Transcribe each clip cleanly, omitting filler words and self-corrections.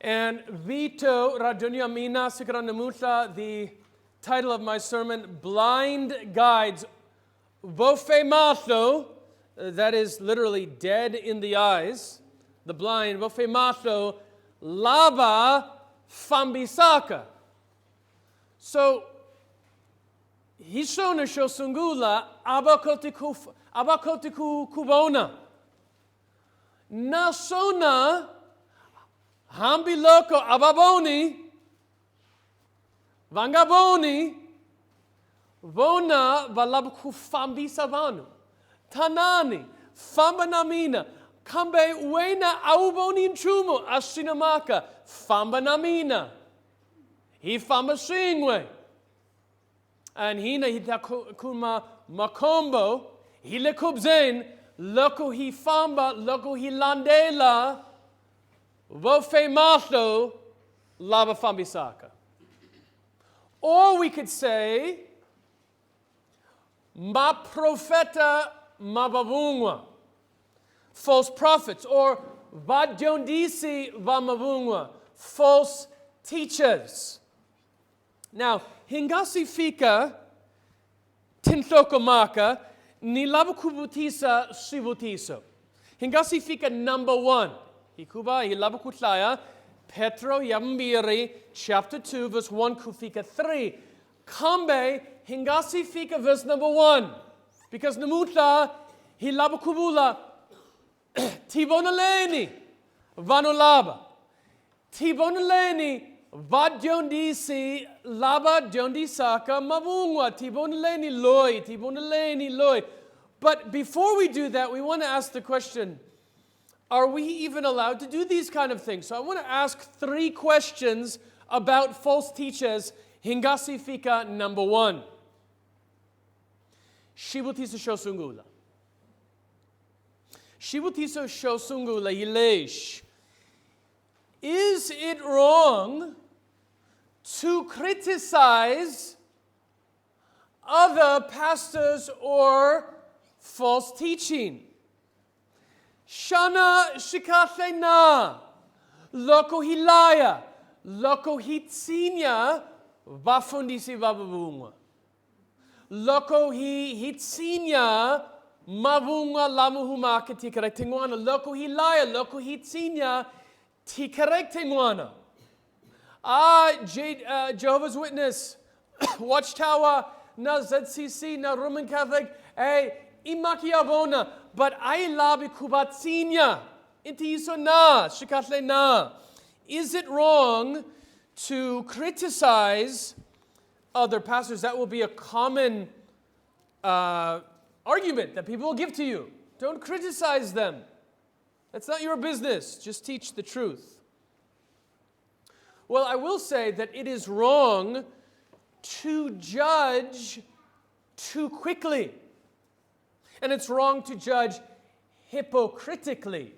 And Vito Radunya Mina Sikranamutha, the title of my sermon, Blind Guides. Vofe Mahlo, that is literally dead in the eyes, the blind. Vofe Mahlo, Laba Fambisaka. So, Hishona Shosungula, Abakotiku Kubona. Nasona, Hambiloko Ababoni, Vangaboni, Vona Valabku Fambisavanu, Tanani, Fambanamina, Kambe Wena Auboni Chumo, Ashinamaka, Fambanamina, He Fambasingwe, and Hina Hitakuma Makombo, Hilekubzen, Loko Hi Famba, Loko Hi Landela, Vofe Mahlo, Lava Fambisaka. Or we could say, Ma Profeta Mabavungwa, false prophets, or Vadyondisi Vamavungwa, false teachers. Now, Hingasi Fika Tintokomaka, Nilabukubutisa Shivutiso. Hingasi Fika number 1. Hikuba Hilabukutlaya, Petro Yambiri, chapter 2, verse 1, Kufika 3. Kambe Hingasi Fika, verse number 1. Because Namutla Hilabukubula Tibonaleni Vanolaba. Tibonaleni Vadyondisi Laba Dyondisaka Mavungwa. Tibonaleni Loi. Tibonaleni Loi. But before we do that, we want to ask the question, are we even allowed to do these kind of things? So I want to ask 3 questions about false teachers. Hingasi Fika number 1. Shibutiso Shosungula. Shibutiso Shosungula Yilesh. Is it wrong to criticize other pastors or false teaching? Shana Shikathena, Loko Hilaya, Loko Hitsinya, Vafundisi Vavavunga. Loko Hitsinya, Mavunga Lamuhumaka Tikarektingwana, Loko Hilaya, Loko Hitsinya, Tikarektingwana. Jehovah's Witness, Watchtower, na ZCC, na Roman Catholic, Imakiavona, but I labi kubatsinya. Inti isona, shikatle na. Is it wrong to criticize other pastors? That will be a common argument that people will give to you. Don't criticize them. That's not your business. Just teach the truth. Well, I will say that it is wrong to judge too quickly. And it's wrong to judge hypocritically.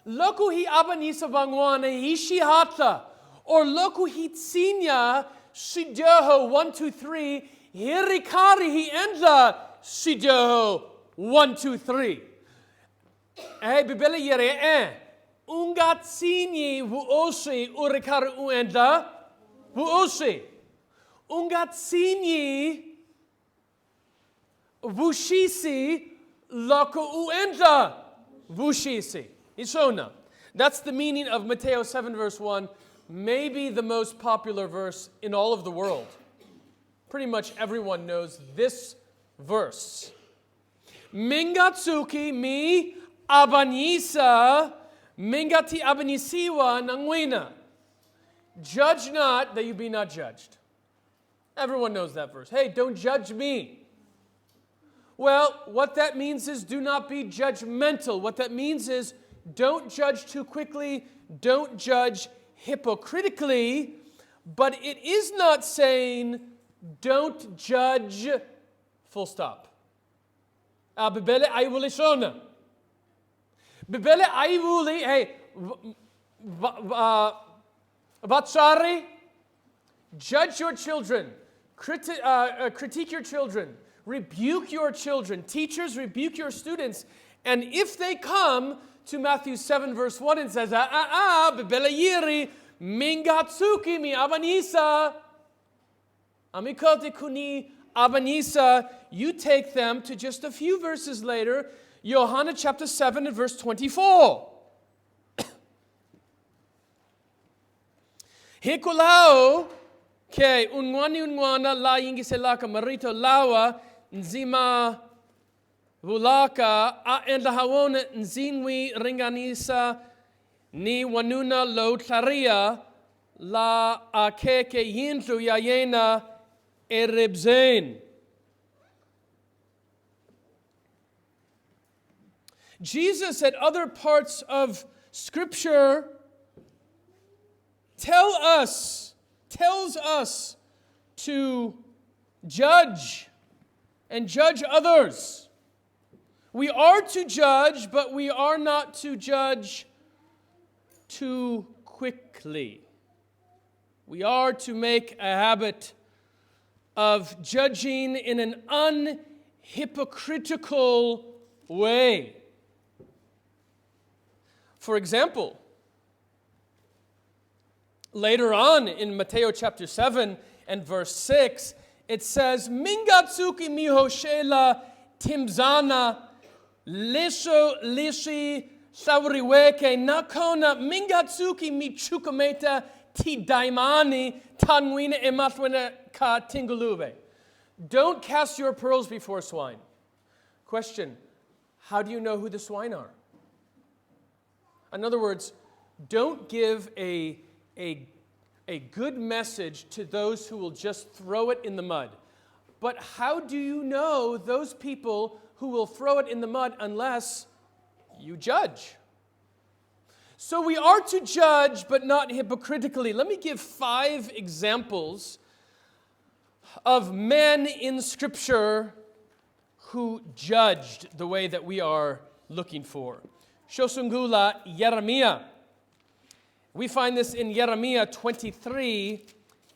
Loku hi abanisa bangwana hishihata, or loku hi tsinya shidoho 1, 2, 3, hirikari hi endla shidoho 1, 2, 3. Bibele yere ungat sinyi vuoshi urikari uendla vuoshi. Ungat sinyi Vushisi loko uendla vushisi. Ishona. That's the meaning of Matthew 7 verse 1, maybe the most popular verse in all of the world. Pretty much everyone knows this verse. Mingatsuki mi abanisa mingati abanisiwa nangwina. Judge not that you be not judged. Everyone knows that verse. Hey, don't judge me. Well, what that means is do not be judgmental. What that means is don't judge too quickly, don't judge hypocritically, but it is not saying don't judge full stop. Bibele ayvuli shona. Bibele ayvuli, hey, vatsari, judge your children, critique your children, rebuke your children. Teachers, rebuke your students. And if they come to Matthew 7 verse 1 and says, bibele yiri, Mingatsuki mi abanisa. Amikote kuni abanisa. You take them to just a few verses later, Johanna chapter 7 and verse 24. Hikulao ke unwana la yingiselaka marito lawa nzima vulaka a endahawona nzinwi ringanisa ni wanuna lo tlaria la akeke yintu yayena eribzain. Jesus at other parts of Scripture tells us to judge and judge others. We are to judge, but we are not to judge too quickly. We are to make a habit of judging in an unhypocritical way. For example, later on in Matthew chapter 7 and verse 6, it says, Mingatsuki mihoshela timzana lisho lishi sauriweke nakona mingatsuki michukameta ti daimani tanwina ematwina ka tingulube. Don't cast your pearls before swine. Question, how do you know who the swine are? In other words, don't give a good message to those who will just throw it in the mud. But how do you know those people who will throw it in the mud unless you judge? So we are to judge, but not hypocritically. Let me give 5 examples of men in Scripture who judged the way that we are looking for. Shosungula Jeremiah. We find this in Jeremiah 23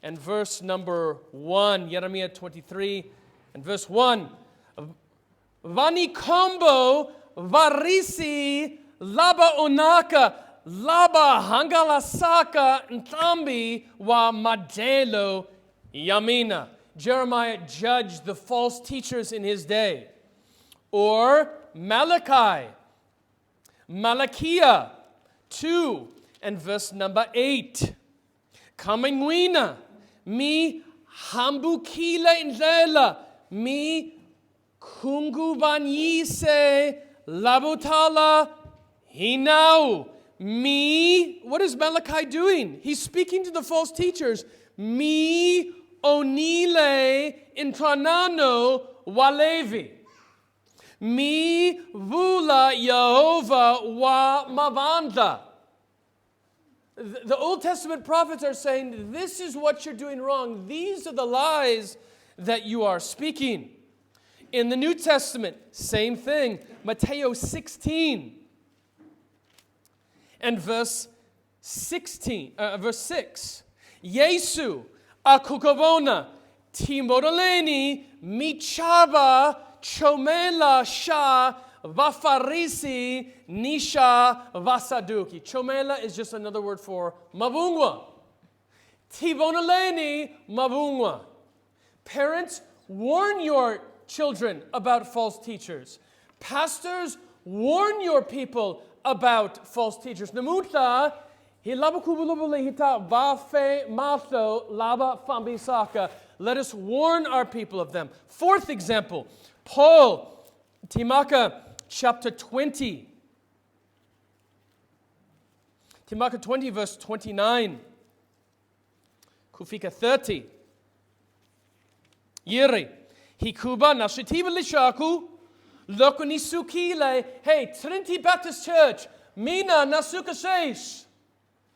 and verse number 1. Jeremiah 23 and verse 1. Vani kombo varisi laba onaka laba hangalasaka ntambi wa madelo yamina. Jeremiah judged the false teachers in his day. Or Malachi. Malachiah 2 and verse number 8. Kamingwina mi hambukila indlela mi kungubanyise labutala hinau mi. What is Malachi doing? He's speaking to the false teachers. Mi onile intranano walevi. Mi vula Yehovah wa mavanda. The Old Testament prophets are saying, this is what you're doing wrong. These are the lies that you are speaking. In the New Testament, same thing. Matthew 16 and verse 6. Yesu akukavona timoroleni michava chomela sha vafarisi nisha vasaduki. Chomela is just another word for mavungwa. Tivonaleni mavungwa. Parents, warn your children about false teachers. Pastors, warn your people about false teachers. Namuta hilabakubulubulihita vafe Mahlo laba Fambisaka. Let us warn our people of them. 4th example, Paul, Timaka chapter 20. Timaka 20 verse 29. Kufika 30. Yiri. Hikuba nashitiba lishaku. Lokuni sukile. Hey, Trinity Baptist Church. Mina nasuka sheish.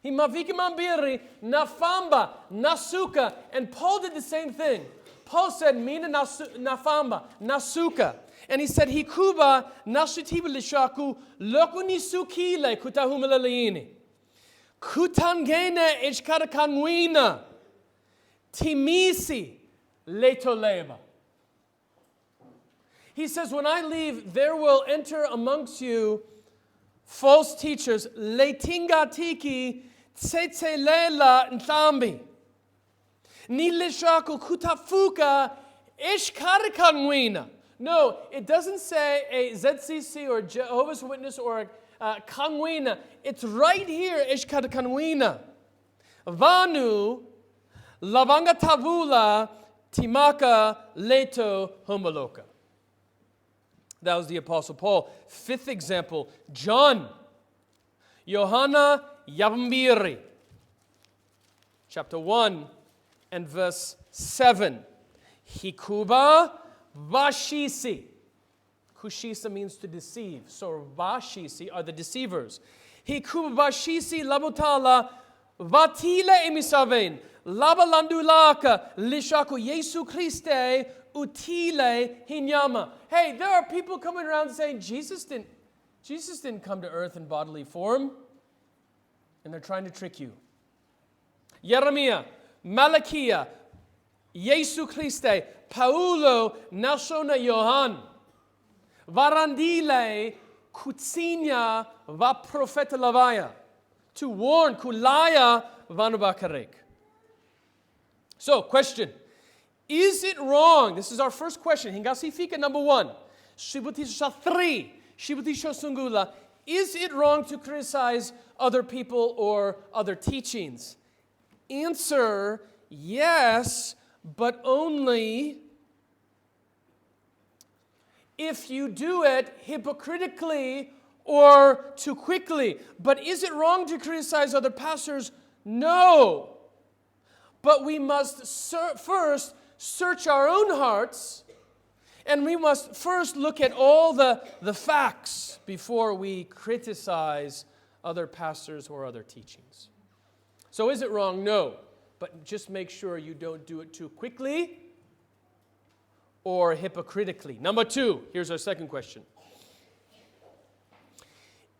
Himaviki mambiri nafamba nasuka. And Paul did the same thing. Paul said, Mina nafamba nasuka. And he said, Hikuba nashitiba lishaku. Lokuni sukile kutahumalaini. Kutangene ijkarakanwina. Timisi letoleba. He says, when I leave, there will enter amongst you false teachers. Leitingatiki tsetselela ntlambi. Nileshaku kutafuka ishkarikangwina. No, it doesn't say a ZCC or Jehovah's Witness or kangwina. It's right here, ishkarikangwina. Vanu lavanga tavula timaka leto homoloka. That was the Apostle Paul. Fifth example, John. Johanna Yavambiri. Chapter 1 and verse 7. Hikuba vashisi. Kushisa means to deceive. So vashisi are the deceivers. Hikuba vashisi labutala vatile emisaven. Labalandulaka lishaku Yesu Christe utile hinyama. Hey, there are people coming around saying Jesus didn't come to earth in bodily form. And they're trying to trick you. Jeremiah, Malachiah, Yesu Christe, Paulo, Nashona Johan, Varandile, Kutsinya, va profeta lavaya, to warn, Kulaya, vanubakarek. So, question. Is it wrong? This is our first question. Hingasifika number 1. Shibutisha 3. Shibutisha sungula. Is it wrong to criticize other people or other teachings? Answer, yes, but only if you do it hypocritically or too quickly. But is it wrong to criticize other pastors? No. But we must first search our own hearts, and we must first look at all the facts before we criticize other pastors or other teachings. So is it wrong? No. But just make sure you don't do it too quickly or hypocritically. Number 2, here's our second question.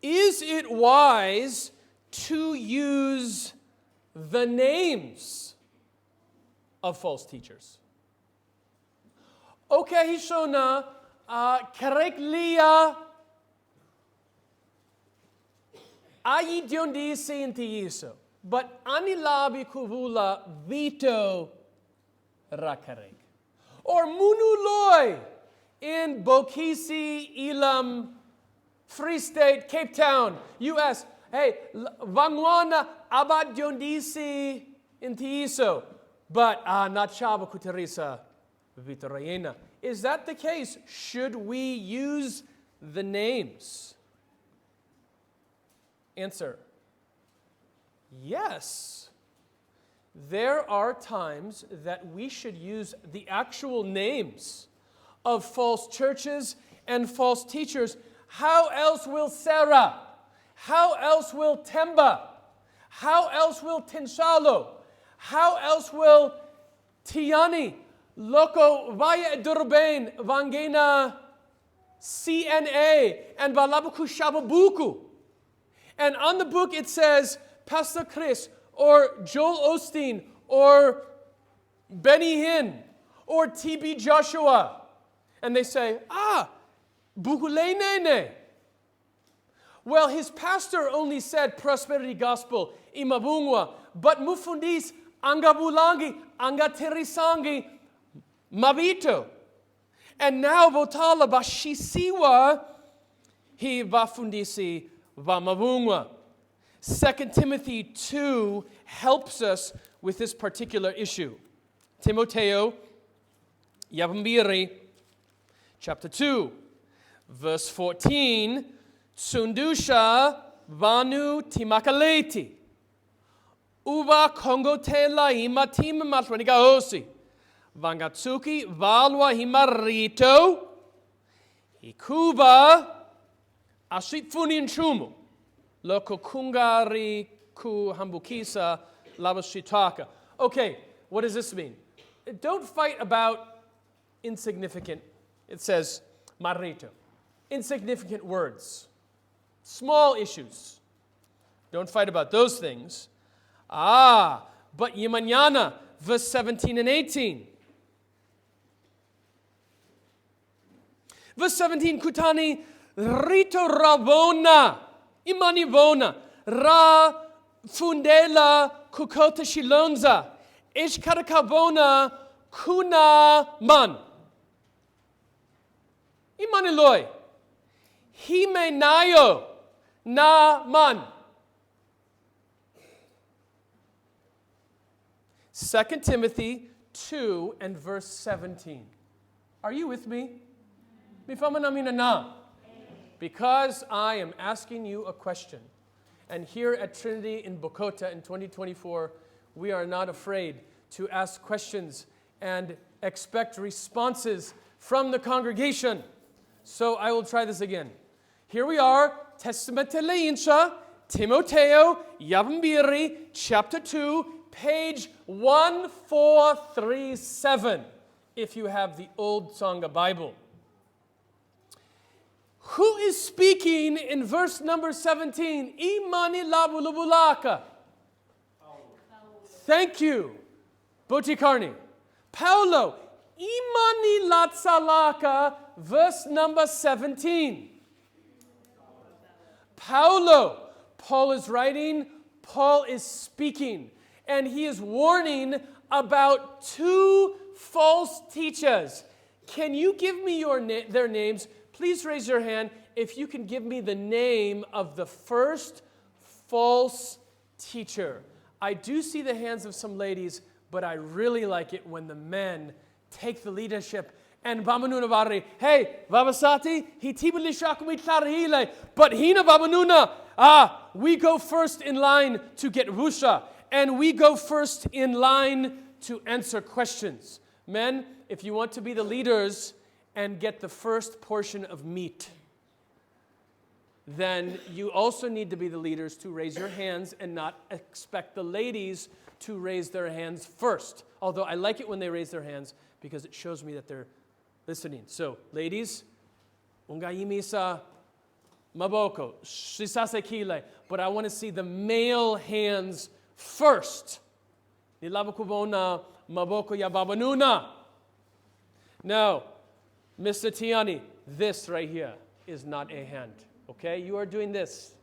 Is it wise to use the names of false teachers? Okay, Hishona, Kareklia, Ayidyondi Saintiiso, but Anilabi Kuvula Vito Rakarek. Or Munuloi in Bokisi, Elam, Free State, Cape Town, U.S. Hey, Vangwana Abadyondisi Intiiso, but not Chaba Kuterisa Vitorayena. Is that the case? Should we use the names? Answer. Yes. There are times that we should use the actual names of false churches and false teachers. How else will Sarah? How else will Temba? How else will Tinshalo? How else will Tiani? Loco Vaya Durbain, Vangena CNA, and Balabuku Shababuku. And on the book it says Pastor Chris, or Joel Osteen, or Benny Hinn, or T.B. Joshua. And they say, Bukule Nene. Well, his pastor only said prosperity gospel, imabungwa, but mufundis angabulangi, angaterisangi, mabito. And now votala bashisiwa, he vafundisi vamavungwa. 2 Timothy 2 helps us with this particular issue. Timoteo, Yavambiri, chapter 2, verse 14, Tsundusha vanu timakaleti, uva kongotela himatim matwanigaosi, vangatsuki valwa himarito, hikuba ashitfunin chumu. Loko kungari ku hambukisa labashitaka. Okay, what does this mean? Don't fight about insignificant, it says, marito, insignificant words, small issues. Don't fight about those things. But Yimanyana, verse 17 and 18. Verse 17, Kutani, Rito Ravona. Imanivona, ra fundela kukota shilonza. Ish karakabona kuna man. Imaniloi. Himenayo na man. 2 Timothy 2 and verse 17. Are you with me? Because I am asking you a question. And here at Trinity in Bogota in 2024, we are not afraid to ask questions and expect responses from the congregation. So I will try this again. Here we are, Testamente Leinsha, Timoteo, Yavambiri, chapter 2, page 1437, if you have the Old Sangha Bible. Who is speaking in verse number 17? Imani labulubulaka. Thank you, Botikarni. Paulo, Imani latsalaka, verse number 17. Paulo, Paul is writing, Paul is speaking, and he is warning about two false teachers. Can you give me their names? Please raise your hand if you can give me the name of the first false teacher. I do see the hands of some ladies, but I really like it when the men take the leadership. And Bamanuna Vari, hey, Vavasati, hitibuli shakumi tarhile, but hina Bamanuna, we go first in line to get Rusha, and we go first in line to answer questions. Men, if you want to be the leaders and get the first portion of meat, then you also need to be the leaders to raise your hands and not expect the ladies to raise their hands first. Although I like it when they raise their hands because it shows me that they're listening. So, ladies, ungayimisa maboko, shisasekile, but I want to see the male hands first. Nilabukubona maboko yababanuna. Now, Mr. Tiani, this right here is not a hand. Okay? You are doing this.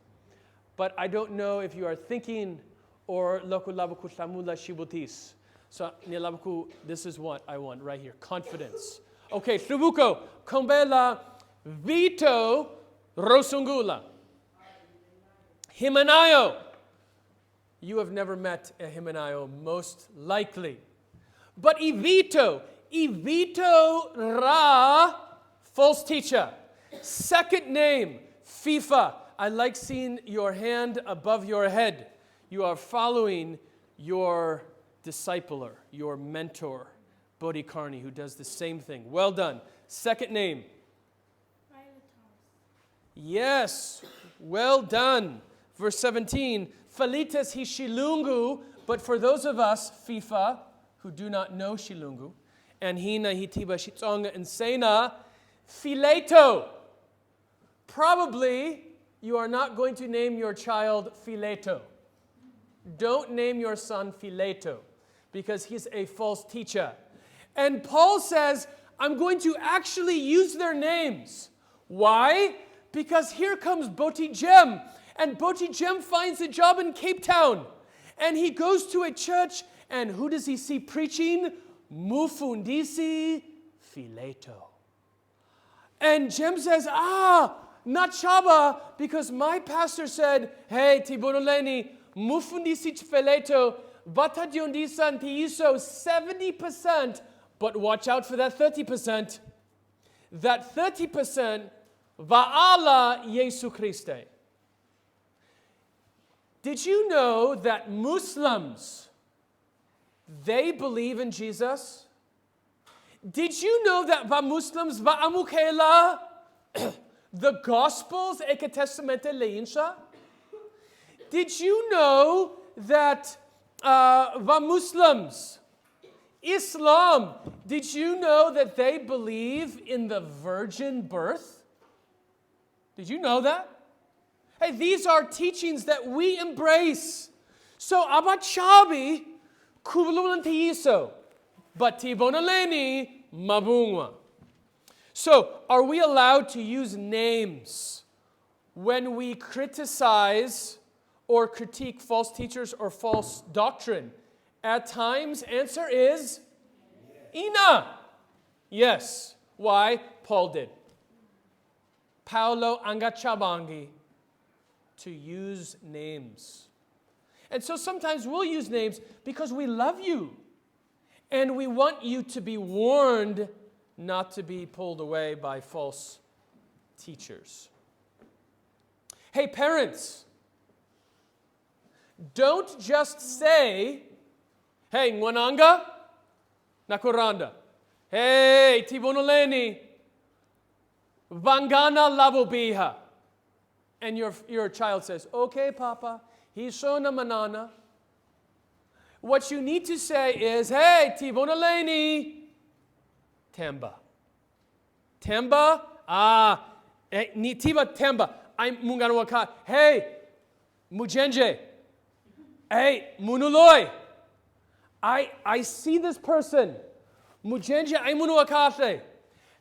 But I don't know if you are thinking or loku labuku samula shibutis. So, nilabuku, this is what I want right here. Confidence. Okay, Subuko, Kombela Vito Rosungula. Himanayo. You have never met a Himanayo, most likely. But Evito Ra, false teacher. Second name, FIFA. I like seeing your hand above your head. You are following your discipler, your mentor, Bodhikarni, who does the same thing. Well done. Second name. Yes, well done. Verse 17, Falitas hi Shilungu, but for those of us, FIFA, who do not know Shilungu, and Hina hitiba shitonga and Sena, Fileto. Probably you are not going to name your child Fileto. Don't name your son Fileto, because he's a false teacher. And Paul says, I'm going to actually use their names. Why? Because here comes Boti Jem, and Boti Jem finds a job in Cape Town. And he goes to a church, and who does he see preaching? Mufundisi Fileto. And Jem says, not Shaba, because my pastor said, hey, Tibonoleni, Mufundisi Fileto, Batadiondisan Tiiso, 70%, but watch out for that 30%. That 30%, Va'ala Jesu Christe. Did you know that Muslims, they believe in Jesus? Did you know that Muslims Va'amukela, the Gospels, Eke Testamente Leinsha? Did you know that Muslims, Islam, did you know that they believe in the virgin birth? Did you know that? Hey, these are teachings that we embrace. So, abat shabi, kubululantiiso, but tibonaleni mabungwa. So, are we allowed to use names when we criticize or critique false teachers or false doctrine? At times, answer is ina. Yes. Why? Paul did. Paulo angachabangi, to use names. And so sometimes we'll use names because we love you. And we want you to be warned not to be pulled away by false teachers. Hey, parents, don't just say, hey, ngwananga, nakuranda. Hey, tibonoleni, vangana labobiha. And your child says, okay, Papa, hishona manana. What you need to say is, hey, tibonoleni, temba. Temba, ni tiba temba. I'm munganwaka. Hey, mujenje. Hey, munuloi. I see this person. Mujenje ay munuakate.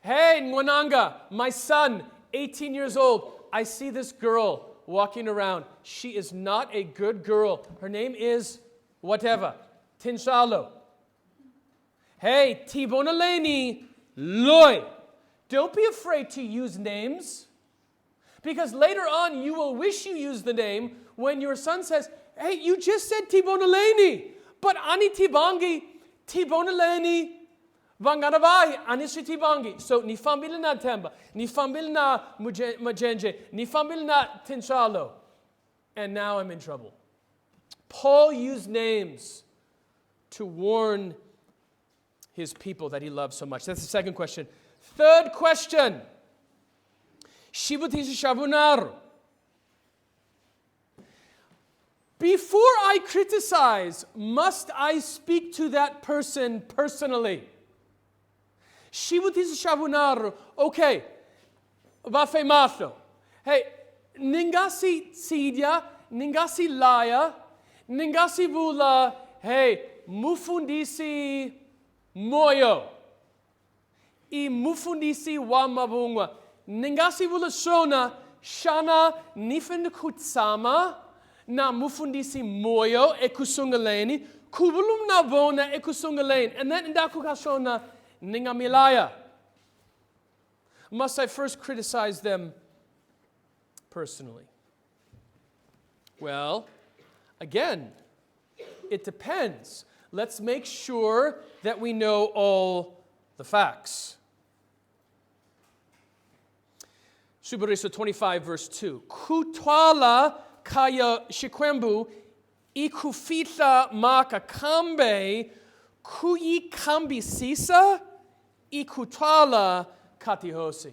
Hey, Nwananga, my son, 18 years old. I see this girl walking around. She is not a good girl. Her name is whatever. Tinshalo. Hey, Tibonaleni Loy. Don't be afraid to use names. Because later on, you will wish you used the name when your son says, hey, you just said Tibonaleni. But ani Tibangi, Tibonaleni, Vanganabai, Anishi Tibangi. So, ni fambil na temba, ni fambil na majenje, ni fambil na tinshalo. And now I'm in trouble. Paul used names to warn his people that he loves so much. That's the second question. Third question. Shibuti shabunar. Before I criticize, must I speak to that person personally? Shibuti shabunar. Okay. Vafe Mahlo. Hey, ningasi tsidia, ningasi laya, ningasi vula, hey, mufundisi moyo. I mufundisi wa mabungwa. Ningasi vula shona, shana nifend kutsama, na mufundisi moyo ekusungaleni, kubulum na bona ekusungaleni. And then indakukashona ningamilaya. Must I first criticize them personally? Well, again, it depends. Let's make sure that we know all the facts. Shubariso 25, verse 2. Kutwala kaya shikwembu ikufita maka kambe kuyi kambi sisa ikutwala katihosi.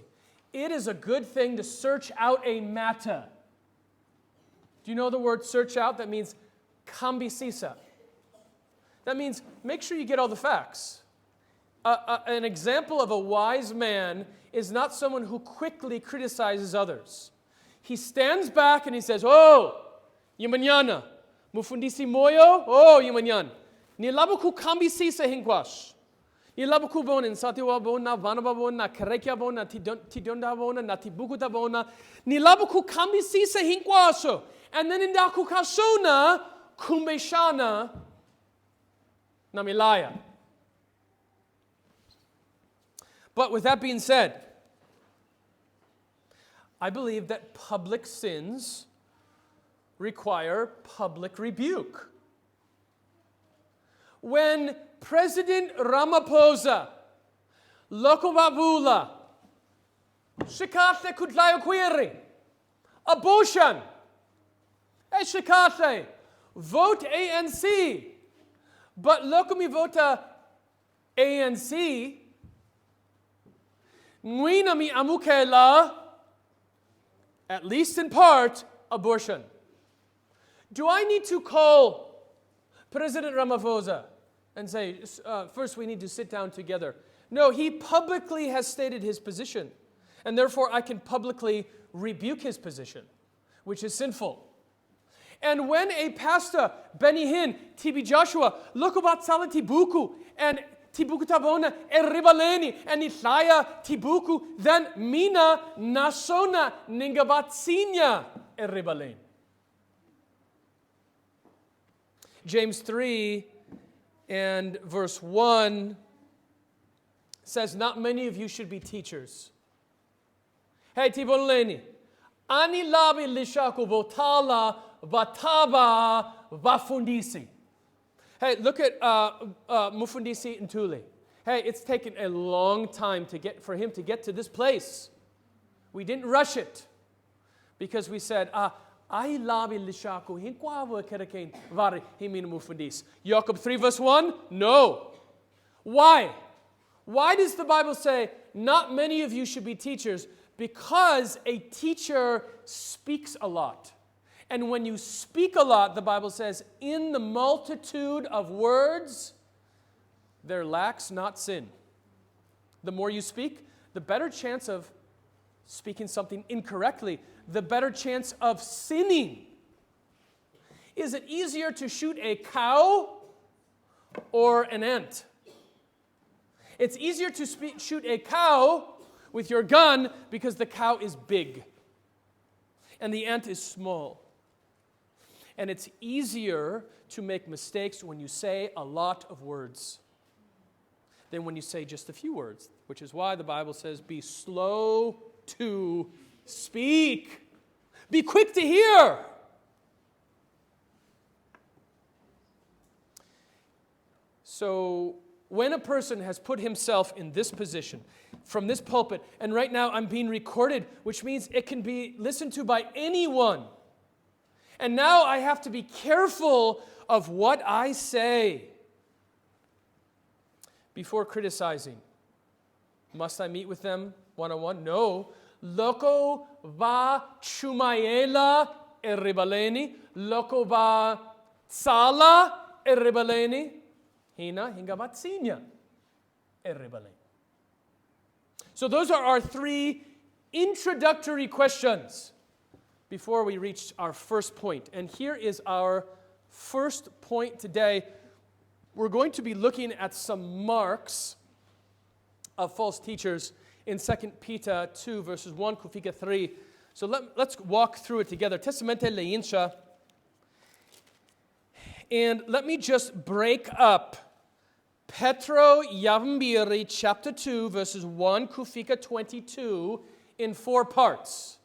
It is a good thing to search out a matter. Do you know the word search out? That means kambi sisa. That means make sure you get all the facts. An example of a wise man is not someone who quickly criticizes others. He stands back and he says, oh, yimanyana, mufundisi moyo, oh, yimanyan. Nilabu ku kambi sisa hinkwash. Nilabu ku bonin, satiwa bona, vanaba bona, karekia bona, tidonda bona, natibukuta bona. Nilabu ku kambi sisa hinkwasho. And then in daku kashona, kumbeshana, namilaya. But with that being said, I believe that public sins require public rebuke. When President Ramaphosa, Lokobabula, Shikate Kutlayokwiri, abortion, Shikate, vote ANC, but Lokomi vota ANC, Nguinami Amukela, at least in part, abortion. Do I need to call President Ramaphosa and say, first we need to sit down together? No, he publicly has stated his position, and therefore I can publicly rebuke his position, which is sinful. And when a pastor, Benny Hinn, TB Joshua, Lokobat Sala Tibuku, and Tibuku Tabona, Eribaleni, and Isaya Tibuku, then Mina Nasona Ningabatsinya Eribaleni. James 3 and verse 1 says, not many of you should be teachers. Hey, Tiboleni, ani labi lishaku votala vataba vafundisi. Hey, look at Mufundisi Ntuli. Hey, it's taken a long time for him to get to this place. We didn't rush it because we said, ai labi lishaku hinkwawa kerekain vari himin mufundis. Jacob 3 verse 1? No. Why? Why does the Bible say, not many of you should be teachers? Because a teacher speaks a lot. And when you speak a lot, the Bible says, in the multitude of words, there lacks not sin. The more you speak, the better chance of speaking something incorrectly, the better chance of sinning. Is it easier to shoot a cow or an ant? It's easier to shoot a cow with your gun because the cow is big and the ant is small. And it's easier to make mistakes when you say a lot of words than when you say just a few words, which is why the Bible says, be slow to speak. Be quick to hear. So, when a person has put himself in this position, from this pulpit, and right now I'm being recorded, which means it can be listened to by anyone. And now I have to be careful of what I say before criticizing. Must I meet with them one-on-one? No. Loko va chumayela eribaleni, loko va tsala eribaleni. Hina hingabatsinya eribale. So those are our 3 introductory questions before we reach our first point. And here is our first point today. We're going to be looking at some marks of false teachers in 2 Peter 2, verses 1 kufika 3. So let's walk through it together. Testamente leinsha. And let me just break up Petro Yavambiri chapter 2, verses 1 kufika 22 in 4 parts.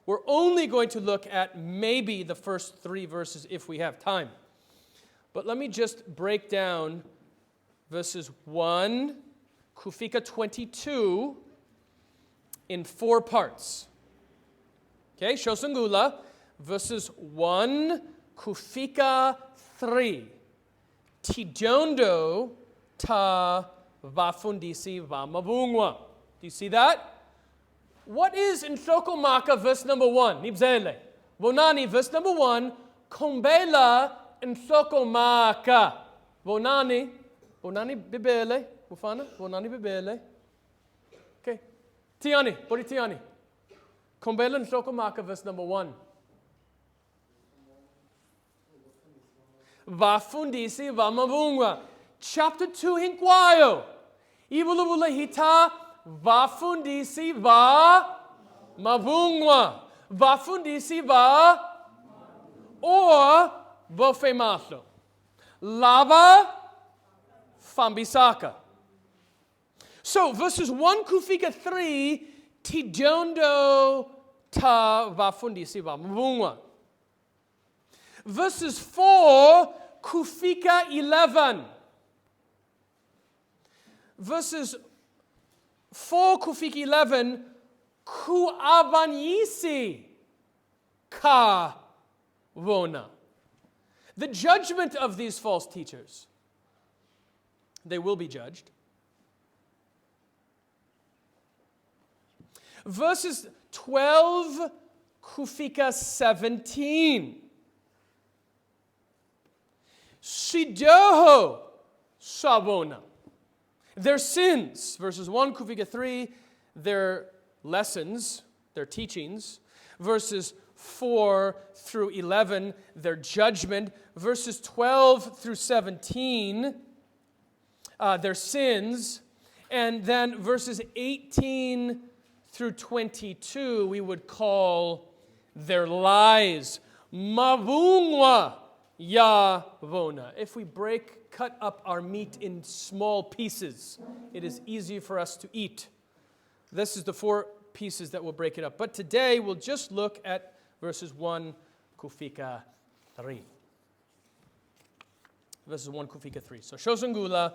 We're only going to look at maybe the first 3 verses if we have time. But let me just break down verses 1 kufika 22 in 4 parts. Okay, Shosangula, verses 1 kufika 3. Tidondo ta vafundisi vamavungwa. Do you see that? What is in Shokomaka verse number 1? Nibzele. Vonani verse number 1. Kombela in Shokomaka. Vonani. Vonani bibele. Mufana. Vonani bibele. Okay. Tiani. Bori tiani. Kombela in Shokomaka verse number 1. Vafundisi vamavungwa. Chapter 2 hinkwayo. Ibulubula hita vafundisi va mavungwa. Vafundisi va or bofe Mahlo. Lava Fambisaka. So verses 1 kufika 3 tidondo ta vafundisi va mavungwa. Verses 4 kufika 11. Verses 4 kufika 11, ku avanyisi ka vona. The judgment of these false teachers. They will be judged. Verses 12 kufika 17. Shidoho savona. Their sins, verses 1 kufika 3, their lessons, their teachings. Verses 4 through 11, their judgment. Verses 12 through 17, their sins. And then verses 18 through 22, we would call their lies. Mavungwa yavona. If we cut up our meat in small pieces, it is easier for us to eat. This is the 4 pieces that will break it up. But today we'll just look at verses 1 kufika 3. Verses 1 kufika 3. So Shosungula,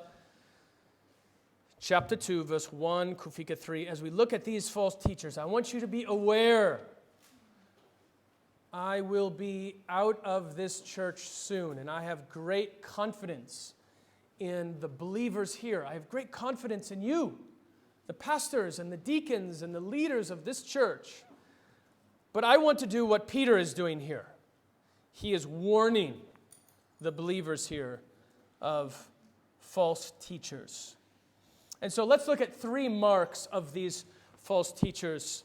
chapter 2, verse 1 kufika 3. As we look at these false teachers, I want you to be aware. I will be out of this church soon, and I have great confidence in the believers here. I have great confidence in you, the pastors and the deacons and the leaders of this church. But I want to do what Peter is doing here. He is warning the believers here of false teachers. And so let's look at 3 marks of these false teachers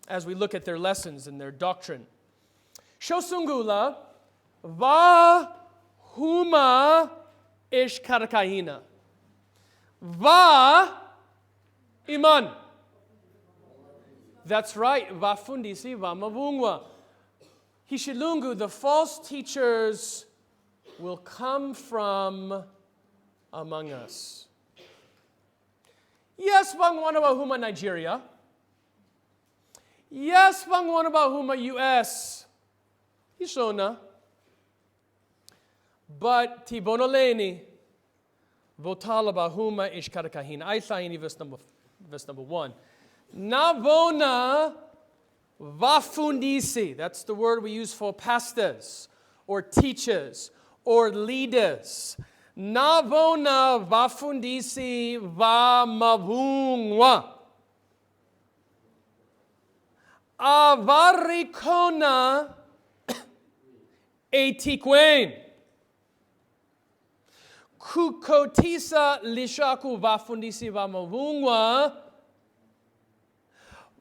as we look at their lessons and their doctrine. Shosungula va huma ish karakahina. Va iman. That's right. Va fundisi va mavungwa. Hishilungu, the false teachers will come from among us. Yes, bangwana ba huma Nigeria. Yes, bangwana ba huma US. Hishona. But tibonoleni votala ba huma ishkarakahina. I sayini verse number 1. Navona vafundisi. That's the word we use for pastors or teachers or leaders. Navona vafundisi vamavungwa. Avarikona etikwen. Kukotisa lishaku vafundisi vamavungwa.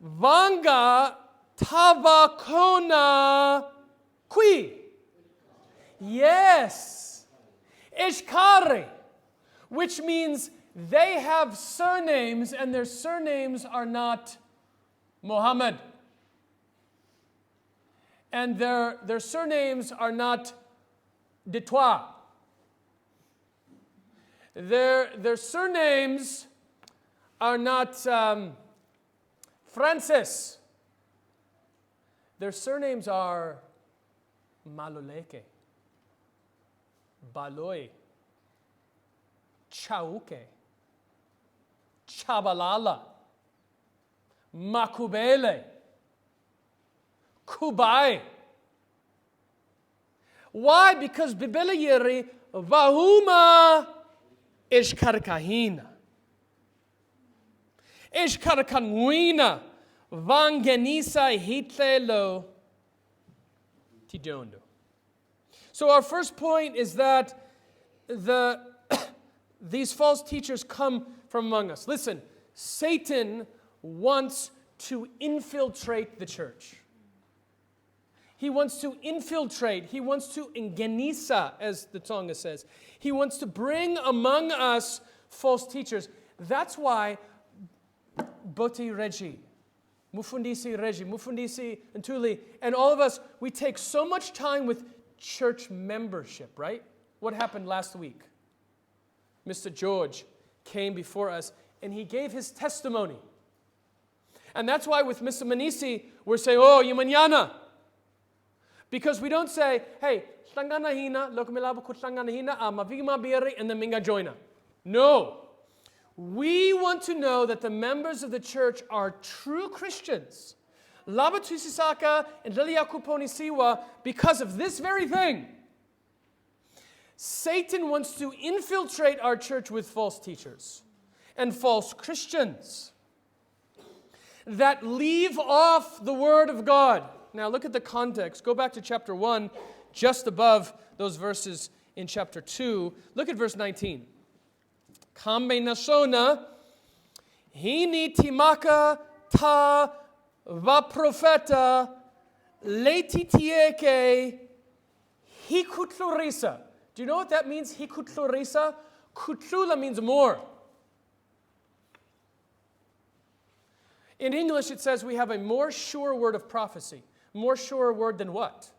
Vanga tavakona qui. Yes. Ishkare, which means they have surnames and their surnames are not Muhammad. And their surnames are not Detroit. Their surnames are not Francis. Their surnames are Maloleke, Baloi, Chauke, Chabalala, Makubele, Kubai. Why? Because Bibelayeri Vahuma Ishkarkahina. Ishkarkanwina Vangenisa Hitlelo Tijondo. So our first point is that these false teachers come from among us. Listen, Satan wants to infiltrate the church. He wants to infiltrate. He wants to ingenisa, as the Tonga says. He wants to bring among us false teachers. That's why Boti Regi, Mufundisi Regi, Mufundisi Ntuli, and all of us, we take so much time with church membership, right? What happened last week? Mr. George came before us and he gave his testimony. And that's why with Mr. Manisi, we're saying, oh, Yimanyana. Because we don't say, hey, Slangana hina, lokumilabu kut Slangana hina, mavigma biri, and then minga joina. No. We want to know that the members of the church are true Christians. Labatusisaka and Liliakuponisiwa, because of this very thing. Satan wants to infiltrate our church with false teachers and false Christians that leave off the Word of God. Now look at the context. Go back to chapter 1, just above those verses in chapter 2. Look at verse 19. Kambe nasona hini timaka ta va profeta letitieke hikutlurisa. Do you know what that means, hikutlurisa? Kutlula means more. In English it says we have a more sure word of prophecy. More sure word than what?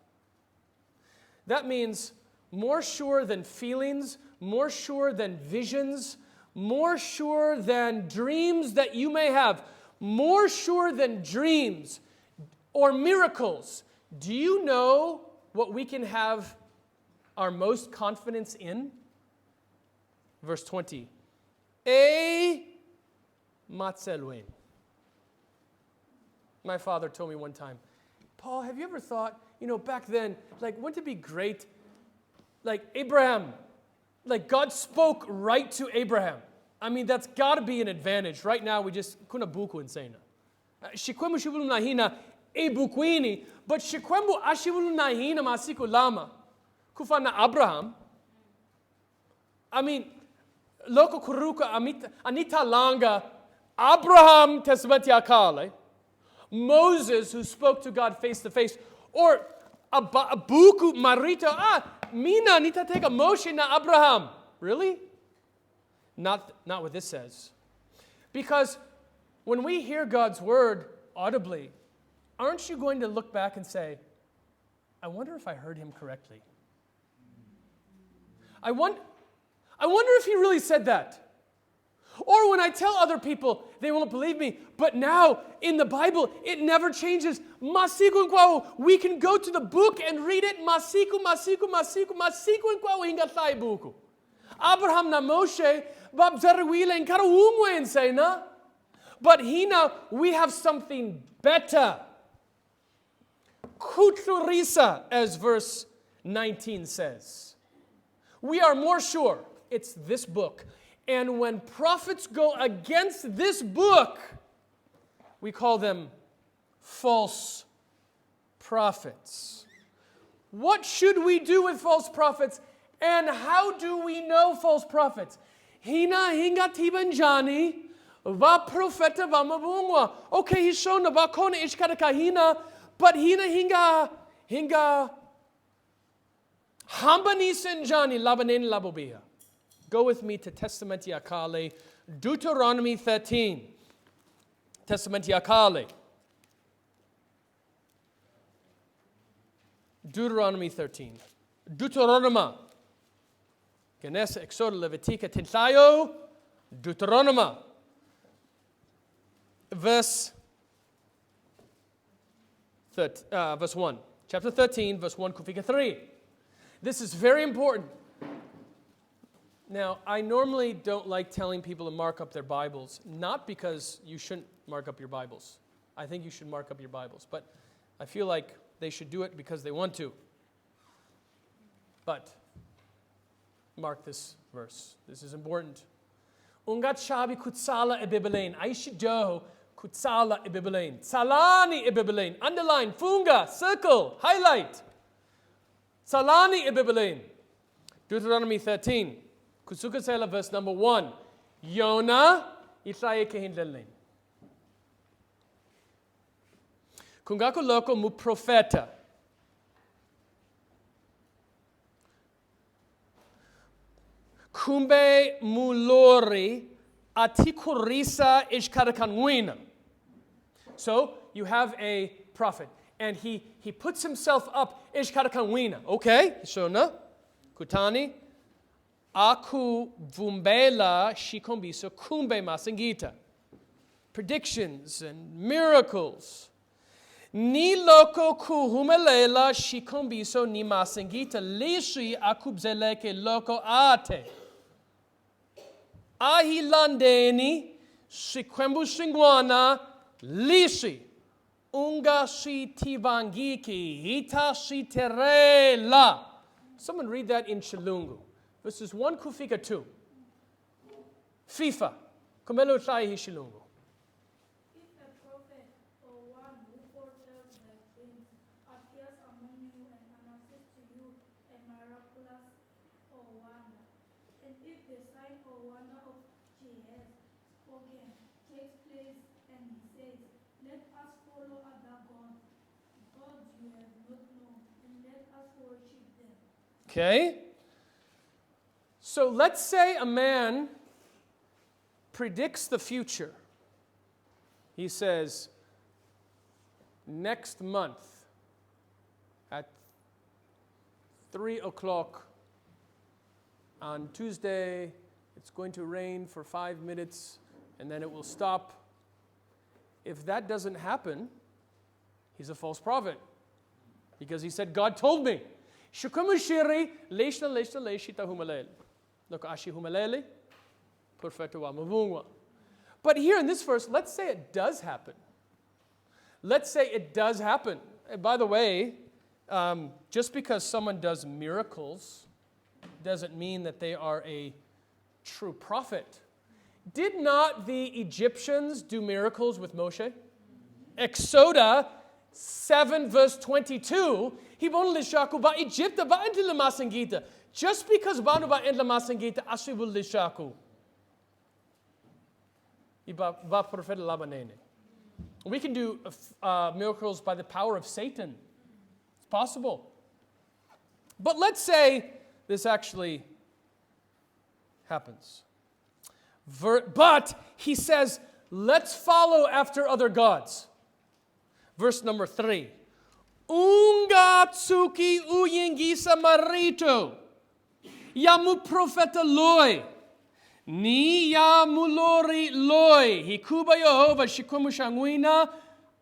That means more sure than feelings, more sure than visions, more sure than dreams that you may have, more sure than dreams or miracles. Do you know what we can have our most confidence in? Verse 20. E matzelwin. My father told me one time, Paul, have you ever thought, back then, wouldn't it be great? Abraham, God spoke right to Abraham. I mean, that's got to be an advantage. Right now, we just kuna buku insana. Shikwemu shibulu nahina e bukuini, but shikwemu ashibulu nahina masiku lama. Kufana Abraham. I mean, loko kuruka anita langa Abraham testamenti akale. Moses, who spoke to God face to face, or buku marito mina nita teka Moshe na Abraham. Really? Not what this says. Because when we hear God's word audibly, aren't you going to look back and say, I wonder if I heard him correctly? I wonder if he really said that. Or when I tell other people, they won't believe me. But now, in the Bible, it never changes. Masiku nkwao. We can go to the book and read it. Masiku nkwao hinga buku. Abraham na Moshe, bab zarwile and karawumwe and say na. But hina, we have something better. Kutlurisa, as verse 19 says. We are more sure. It's this book. And when prophets go against this book, we call them false prophets. What should we do with false prophets? And how do we know false prophets? Hina hinga tibanjani va profeta va mabungwa. Okay, he's shown va kona ishkaraka hina, but hina hinga hambani senjani labanen labobia. Go with me to Testamenti Akale, Deuteronomy 13. Testamenti Akale. Deuteronomy 13. Deuteronoma. Genes Exod Levitica Tintayo. Deuteronoma. Verse 1. Chapter 13, verse 1, Kufika 3. This is very important. Now, I normally don't like telling people to mark up their Bibles, not because you shouldn't mark up your Bibles. I think you should mark up your Bibles, but I feel like they should do it because they want to. But mark this verse. This is important. Ungat shabi kutsala ebibelain. Aishido kutsala ebibelain. Salani ebibelain. Underline, funga, circle, highlight. Salani ebibelain. Deuteronomy 13. Kusuka Sela, verse number 1. Yona itlaye kehindlelin. Kungako loko mu profeta. Kumbe mulori atikurisa ishkarakanwina. So you have a prophet, and he puts himself up ishkarakanwina. Okay, so na kutani. Aku vumbela shikombiso kumbe masangita. Predictions and miracles. Ni loko kuhumelela shikombiso ni masangita lishi akubzeleke loko ate. Ahilandeni shikwembu shingwana lishi. Unga shi tivangiki hita shi terela. Someone read that in Shilungu. Verses 1 Kufika 2. FIFA. Komelo tlai hishilungu. If a prophet or one who foretells the things appears among you and announces to you a miraculous or wonder, and if the sign or wonder of he has spoken takes place and he says, let us follow other gods you have not known, and let us worship them. Okay. So let's say a man predicts the future. He says, next month at 3 o'clock on Tuesday, it's going to rain for 5 minutes, and then it will stop. If that doesn't happen, he's a false prophet. Because he said, God told me. But here in this verse, let's say it does happen. Let's say it does happen. And by the way, just because someone does miracles doesn't mean that they are a true prophet. Did not the Egyptians do miracles with Moshe? Exodus 7 verse 22, just because banu ba entla masangita asibul lishaku. Iba prophet labanene. We can do miracles by the power of Satan. It's possible. But let's say this actually happens. But he says, let's follow after other gods. Verse number 3. Unga tsuki uyingisa marito. Yamu profeta loi. Ni ya mulori loi. Hikuba Yehovah shikumu shangwina.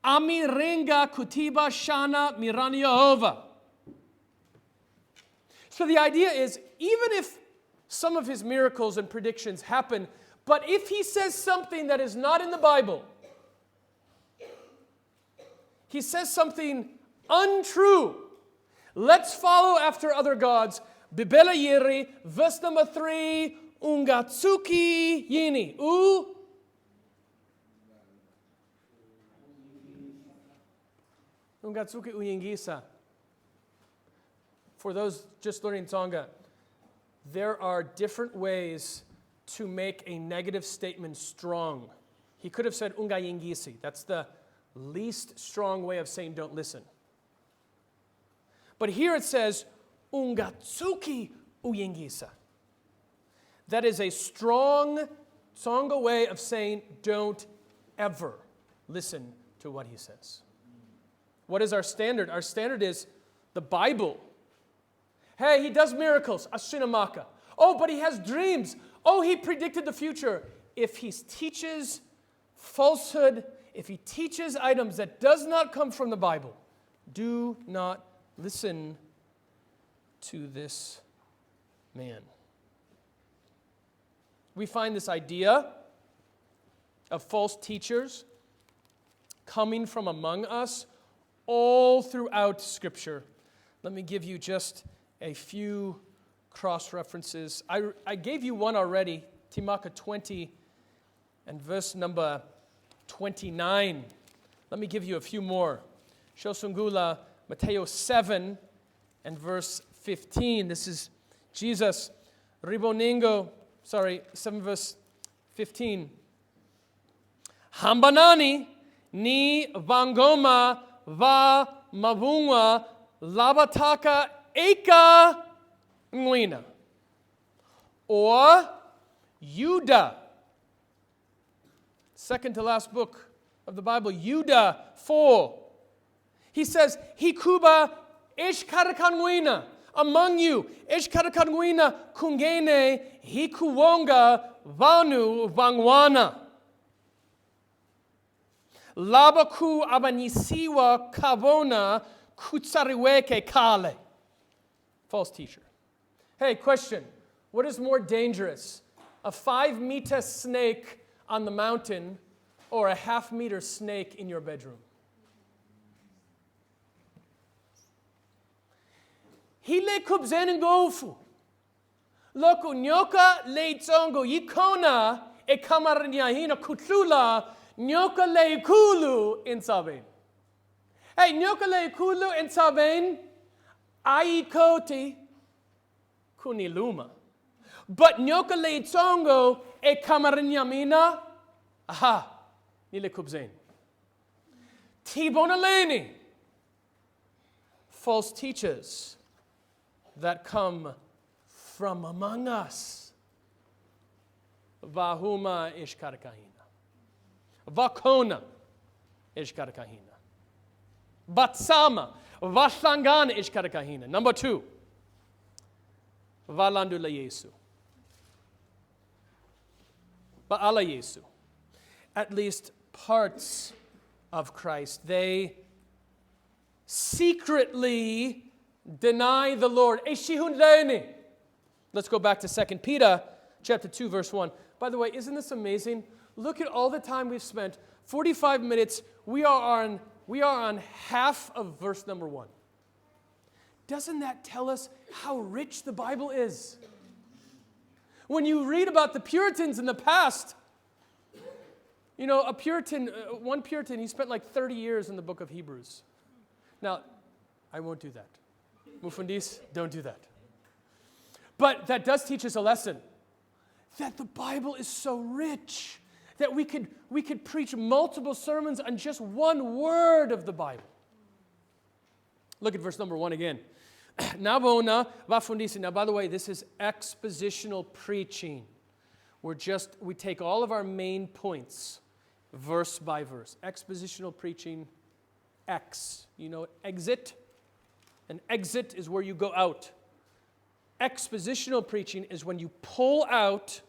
Ami renga kutiba shana mirani Yehovah. So the idea is, even if some of his miracles and predictions happen, but if he says something that is not in the Bible, he says something untrue, let's follow after other gods. Bibela yiri, verse number 3, ungatsuki yini. Ungatsuki uyingisa. For those just learning Tonga, there are different ways to make a negative statement strong. He could have said unga yingisi. That's the least strong way of saying don't listen. But here it says ungatsuki uyingisa. That is a strong Tonga way of saying don't ever listen to what he says. What is our standard? Our standard is the Bible. Hey, he does miracles, ashinamaka. Oh, but he has dreams. Oh, he predicted the future. If he teaches falsehood, if he teaches items that does not come from the Bible, do not listen to this man. We find this idea of false teachers coming from among us all throughout Scripture. Let me give you just a few cross-references. I gave you one already, Timaka 20 and verse number 29. Let me give you a few more. Shosungula, Mateo 7 and verse 15. This is Jesus. 7 verse 15. Hambanani ni vangoma va mavunga labataka eka nguina. Or Judah. Second to last book of the Bible, Judah 4. He says, Hikuba ishkarakanguina. Among you, ishkarakanguina kungene hikuwonga vanu vangwana. Labaku abanisiwa kavona kutsariweke kale. False teacher. Hey, question. What is more dangerous? A 5-meter snake on the mountain or a half-meter snake in your bedroom? Hile kubzenen gofu. Loko nyoka le tsongo yikona e kamaranyahina kutlula nyoka le kulu in saben. Hey, nyoka le kulu in saben aikoti kuniluma. But nyoka le tsongo e kamaranyamina aha nile kubzen. Tibonaleni. False teachers that come from among us. Vahuma ishkarakahina. Vakona ishkarakahina. Batsama. Vasangana ishkarakahina. Number 2. valandula Yesu. Ba'ala Yesu. At least parts of Christ. They secretly deny the Lord. Let's go back to 2 Peter chapter 2, verse 1. By the way, isn't this amazing? Look at all the time we've spent. 45 minutes. We are on half of verse number 1. Doesn't that tell us how rich the Bible is? When you read about the Puritans in the past, you know, one Puritan, he spent like 30 years in the book of Hebrews. Now, I won't do that. Mufundis, don't do that. But that does teach us a lesson. That the Bible is so rich that we could preach multiple sermons on just one word of the Bible. Look at verse number 1 again. Now, by the way, this is expositional preaching. We take all of our main points, verse by verse. Expositional preaching, X. You know, exit? An exit is where you go out. Expositional preaching is when you pull out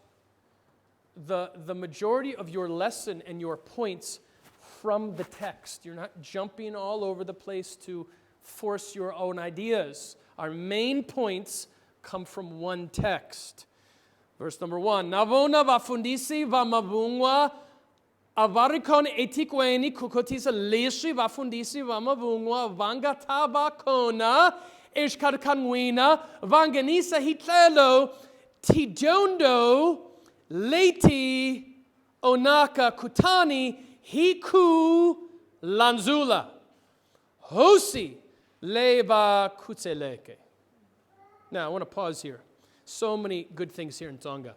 the majority of your lesson and your points from the text. You're not jumping all over the place to force your own ideas. Our main points come from one text. Verse number 1. Navona vafundisi vamavungwa avarikon etikweni kukotisa leshi vafundisi vamavungwa vangataba kona ishkarkanwina vanganisa hitlelo tidondo leti onaka kutani hiku lanzula hosi leba kutseleke. Now, I want to pause here. So many good things here in Tonga.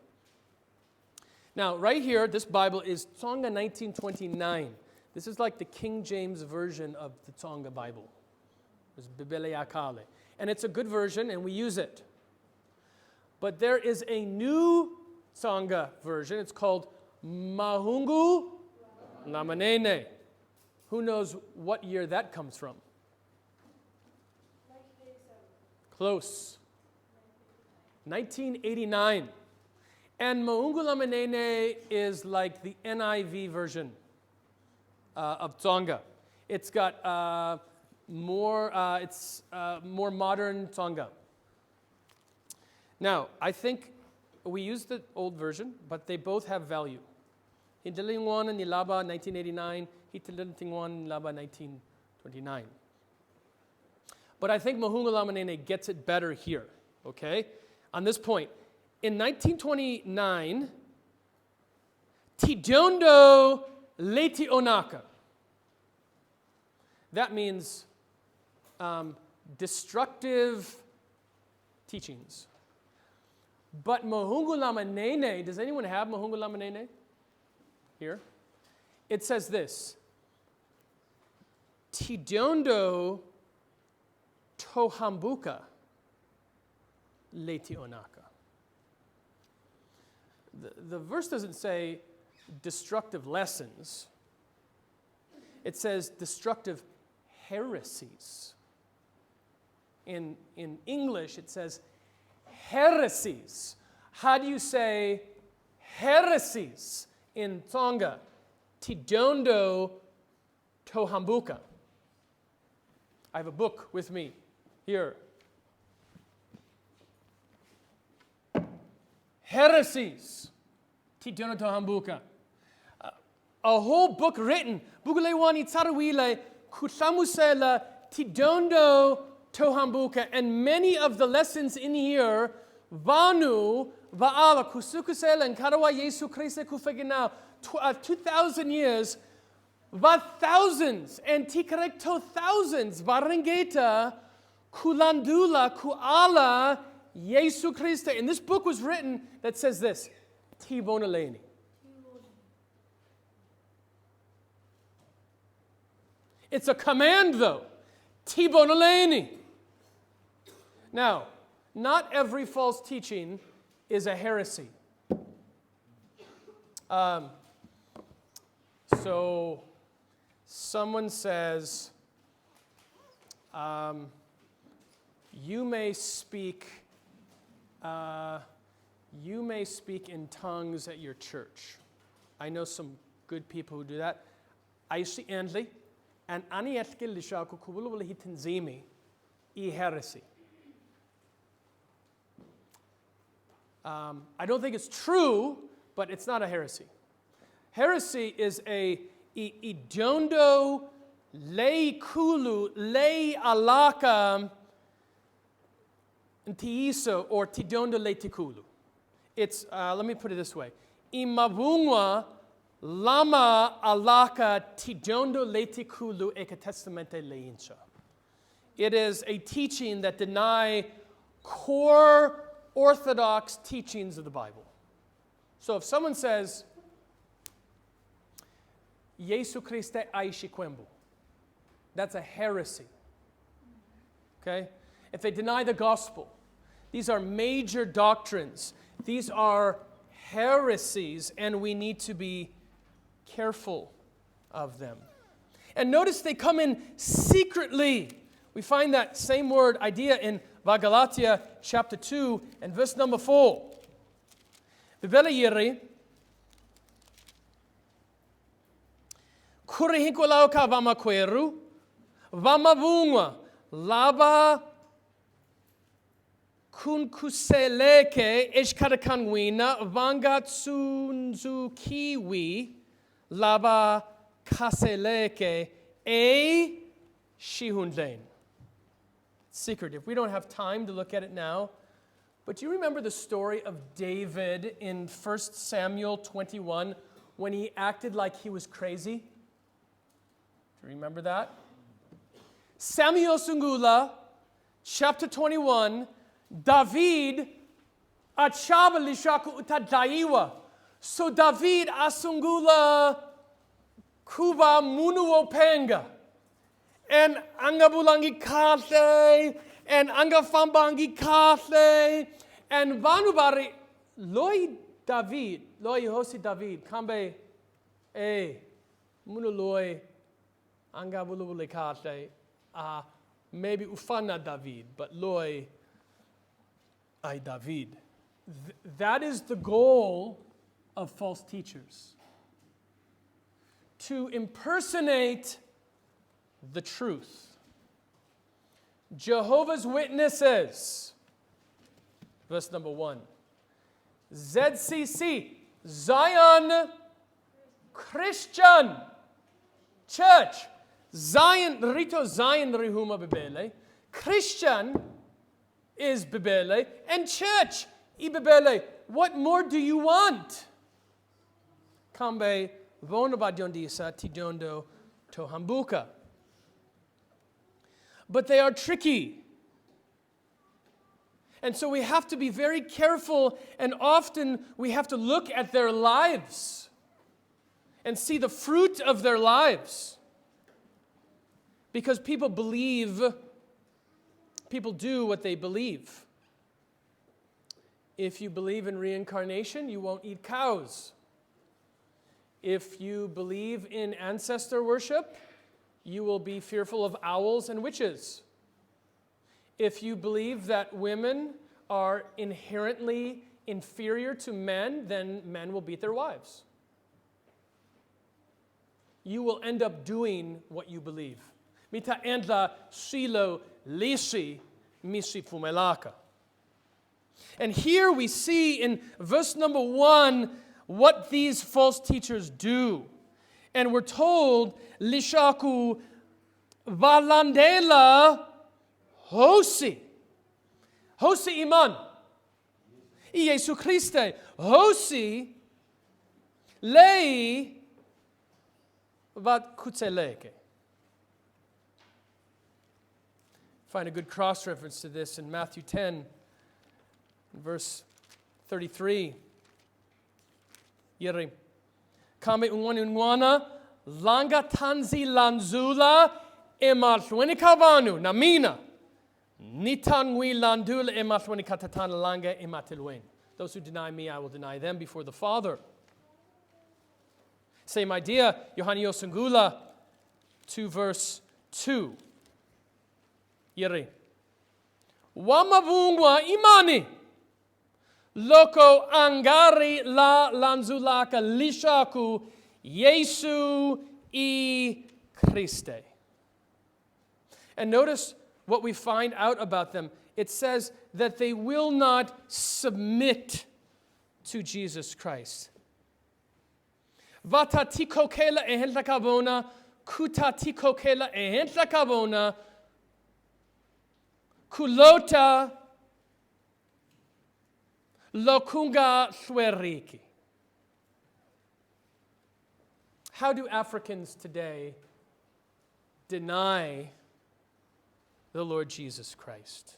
Now, right here, this Bible is Tonga 1929. This is like the King James version of the Tonga Bible. It's Bibele Akale. And it's a good version, and we use it. But there is a new Tonga version. It's called Mahungu Lamanene. Who knows what year that comes from? Close. 1989. And Mahungu Lamanene is like the NIV version of Tonga. It's got more modern Tonga. Now, I think we use the old version, but they both have value. Hintalingwan and Nilaba 1989, Hitalintingwan Nilaba 1929. But I think Mahungu Lamanene gets it better here, okay? On this point, in 1929, Tidondo Leti Onaka. That means destructive teachings. But Mahungu Lamanene, does anyone have Mahungu Lamanene here? It says this, Tidondo Tohambuka Leti Onaka. The verse doesn't say destructive lessons. It says destructive heresies. In English, it says heresies. How do you say heresies in Tonga? Tidondo Tohambuka. I have a book with me here. Heresies. Tidondo Tohambuka. A whole book written. Bugulewani Tarawile Kutlamusela Tidondo Tohambuka. And many of the lessons in here, Vanu, Vaala, Kusukusela, and Karawa Yesu Kriste Kufegina, 2,000 years, va thousands, and tikarekto thousands, Varengeta, Kulandula, Kuala, Yesu Kriste. And this book was written that says this, Tibonaleni. It's a command, though. Tibonaleni. Now, not every false teaching is a heresy. So, someone says, you may speak you may speak in tongues at your church. I know some good people who do that. Aishi endly, and ani etkil lishaku kubulu hitinzimi e heresy. I don't think it's true, but it's not a heresy. Heresy is a idondo lei kulu lei alaka ntiiso or tidondo lei tikulu. It's, let me put it this way. Imabungwa lama alaka tidondo lei tikulu eka testamente leincha. It is a teaching that deny core orthodox teachings of the Bible. So if someone says, Jesu Christe aishi quembu, that's a heresy. Okay? If they deny the gospel, these are major doctrines. These are heresies, and we need to be careful of them. And notice they come in secretly. We find that same word, idea, in Galatia chapter 2 and verse number 4. Bibele yeri, kurihinkulao ka vama kweru, vama bungwa, laba kunkuseleke eshkarakanwina, vanga tsunzukiwi, laba kaseleke, e shihunlein. Secretive. We don't have time to look at it now. But do you remember the story of David in 1 Samuel 21 when he acted like he was crazy? Do you remember that? Samuel Sungula, chapter 21, David achaba lishaku utadaiwa. So David asungula kuba munuo penga. And angabulangi kate, and angafambangi kate, and vanubari loi David, loi hosi David, kambe munu loi angabulubule kate, maybe ufana David, but loi ay David. That is the goal of false teachers. To impersonate the truth. Jehovah's Witnesses, verse number 1. ZCC, Zion Christian Church. Zion, Rito Zion Rihuma Bibele. Christian is Bibele, and church I Bibele. What more do you want? Kambe vonabadondisa tidondo tohambuka. But they are tricky. And so we have to be very careful, and often we have to look at their lives and see the fruit of their lives. Because people do what they believe. If you believe in reincarnation, you won't eat cows. If you believe in ancestor worship, you will be fearful of owls and witches. If you believe that women are inherently inferior to men, then men will beat their wives. You will end up doing what you believe. Mita endla silo lishi mishi fumelaka. And here we see in verse number 1 what these false teachers do. And we're told, Lishaku valandela hosi. Hosi iman. Jesu Christe. Hosi lei vat kutseleke. Find a good cross-reference to this in Matthew 10, verse 33. Yeri. Kame unwana langa tanzi lanzula emalweni kavanu namina nitangwi landula emalweni katatana langa ematilwen. Those who deny me, I will deny them before the Father. Same idea, Yohani Yosungula 2 verse 2. Yeri. Wamavungwa imani. loko angari la lanzulaka lishaku Yesu I Christe. And notice what we find out about them. It says that they will not submit to Jesus Christ. Vatatikokela ehentlakabona, kutatikokela ehentlakabona, kulota lokunga hlweriki. How do Africans today deny the Lord Jesus Christ?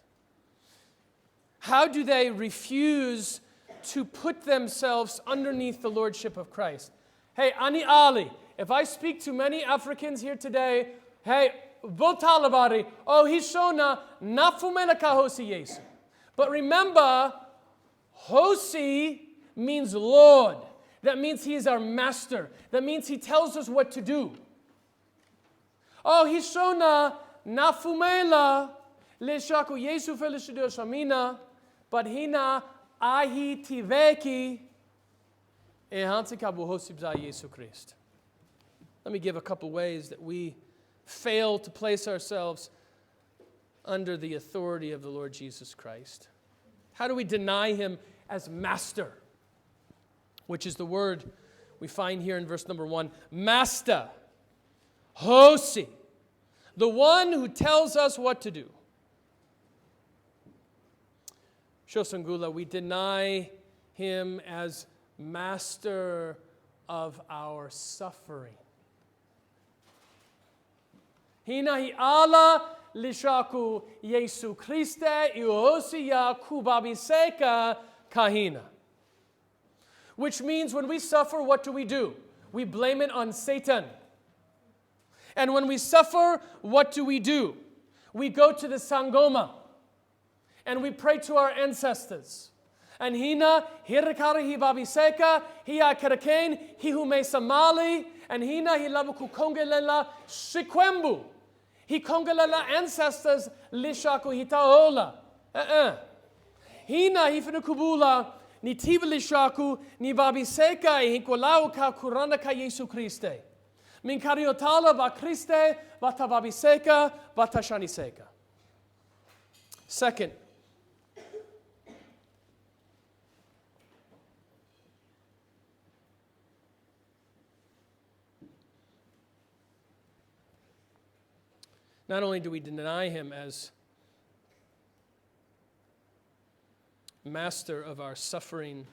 How do they refuse to put themselves underneath the lordship of Christ? Hey, Ani Ali, if I speak to many Africans here today, hey, Botalabari, oh, Hishona, Nafumela Kahosi Yesu. But remember, Hosi means Lord. That means He is our master. That means He tells us what to do. Oh, Hishona, Nafumela, Leshaku Yesu Felishido Shamina, but Hina Ahi Tiveki. Let me give a couple ways that we fail to place ourselves under the authority of the Lord Jesus Christ. How do we deny Him as master? Which is the word we find here in verse number 1. Master, Hosi, the one who tells us what to do. Shosangula, we deny Him as master of our suffering. Hina hi ala lishaku Yesu Christe iosiya kubabiseka kahina. Which means when we suffer, what do? We blame it on Satan. And when we suffer, what do? We go to the Sangoma and we pray to our ancestors. And hina hirikari hi babiseka hiya kerakain hi hume samali and hina hi labuku kongelela shikwembu hi kongelela ancestors lishaku hitaola hina hi finukubula ni tibilishaku ni babiseka hi kolauka kuranaka Yesu Christe min kariotala ba Christe bata babiseka bata shaniseka. Second, not only do we deny Him as master of our suffering,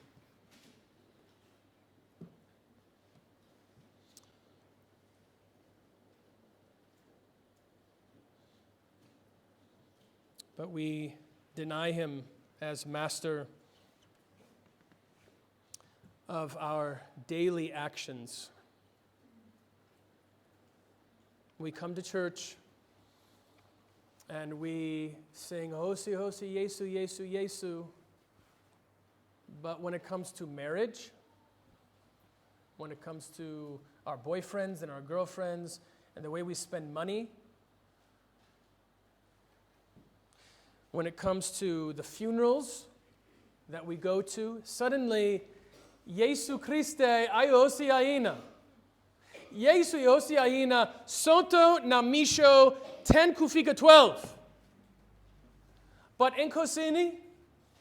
but we deny Him as master of our daily actions. We come to church and we sing, Hosi, Hosi, Yesu, Yesu, Yesu. But when it comes to marriage, when it comes to our boyfriends and our girlfriends and the way we spend money, when it comes to the funerals that we go to, suddenly, Yesu Christe ayosi aina. Yesu yosi aina, sonto na misho 10 kufika 12. But enkosini,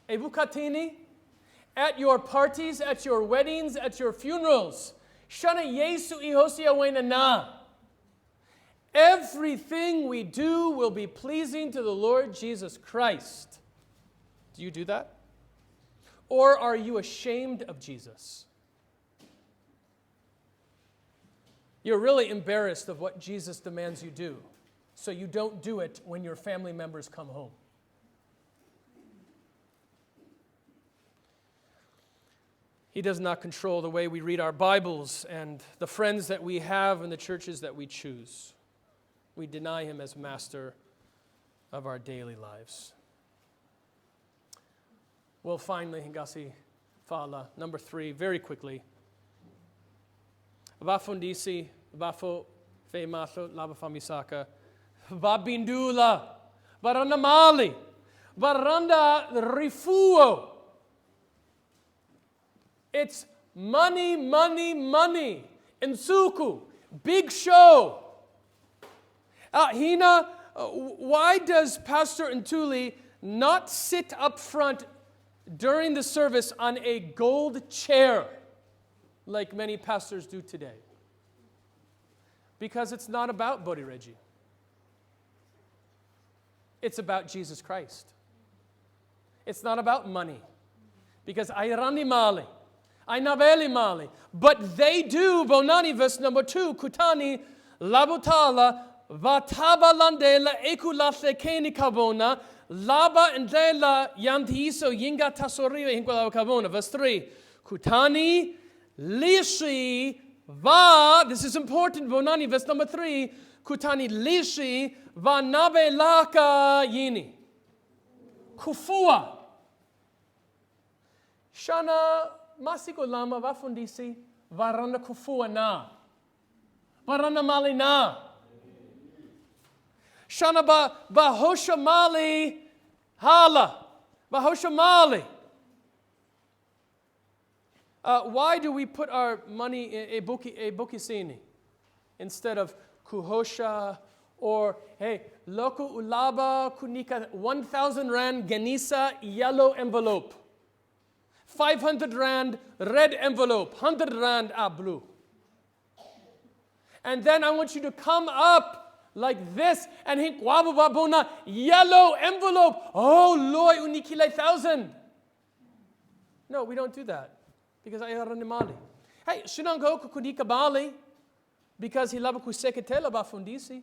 ebukatini, at your parties, at your weddings, at your funerals, shana Yesu ihosi awena na. Everything we do will be pleasing to the Lord Jesus Christ. Do you do that? Or are you ashamed of Jesus? You're really embarrassed of what Jesus demands you do, so you don't do it when your family members come home. He does not control the way we read our Bibles and the friends that we have and the churches that we choose. We deny Him as master of our daily lives. Well, finally, Hingasi Fala, number 3, very quickly. Vafundisi, vafo fe Mahlo, lava Fambisaka, vabindula, baranda mali, baranda rifuo. It's money, money, money. Nsuku, big show. Hina, why does Pastor Ntuli not sit up front during the service on a gold chair like many pastors do today? Because it's not about Bodireji. It's about Jesus Christ. It's not about money. Because Airani Mali, Ainaveli Mali. But they do, Bonani, verse number 2, Kutani, Labutala, Vataba Landela, Ekulatle Keni Kavona, Laba Ndela Yantiso Yinga Tasorio Hinkala Kavona. Verse 3, Kutani, Lishi, Va, this is important, Bonani, verse number 3, Kutani Lishi, Va Nabe Laka Yini. Kufua. Shana Masiko Lama Vafundisi, Varana Kufua na. Varana Mali na. Shana Bahosha Mali Hala. Bahosha Mali. Why do we put our money in a bukisini instead of kuhosha or, hey, loko ulaba kunika 1,000 rand ganisa yellow envelope, 500 rand red envelope, 100 rand blue. And then I want you to come up like this and hink wabu babuna yellow envelope. Oh, loy unikile 1,000. No, we don't do that. Because I are Mali. Hey, Shinango Kukunika Bali, because he lava kuseketela bafundisi.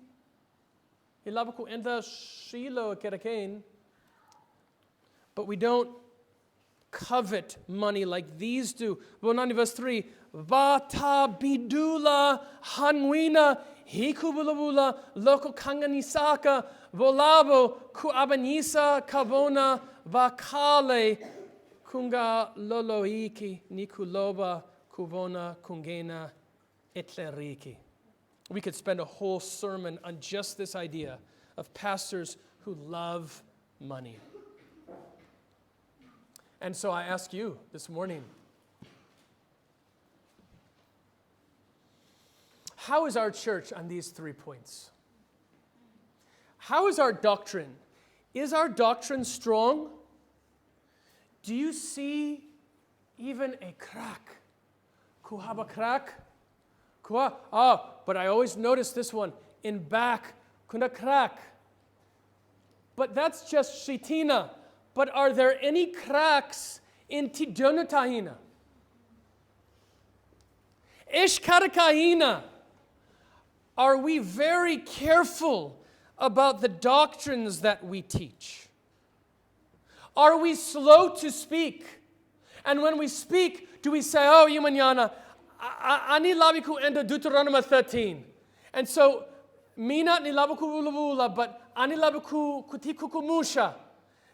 He lava ku enda shilo kerakain. But we don't covet money like these do. Bonani verse 3. Vata bidula hanwina hikubulabula loko kanganisaka volabo kuabanisa kavona vakale. Kunga loloiki nikuloba kuvona kungena etleriki. We could spend a whole sermon on just this idea of pastors who love money. And so I ask you this morning, how is our church on these 3 points? How is our doctrine? Is our doctrine strong? Do you see even a crack? Kuhaba crack? But I always notice this one. In back, kuna crack. But that's just shitina. But are there any cracks in tidonatahina? Ishkarakahina. Are we very careful about the doctrines that we teach? Are we slow to speak? And when we speak, do we say, oh, Yumanyana, ani labiku enda Deuteronomy 13. And so, mina ni labiku bulavula, but ani labiku kutikukumusha.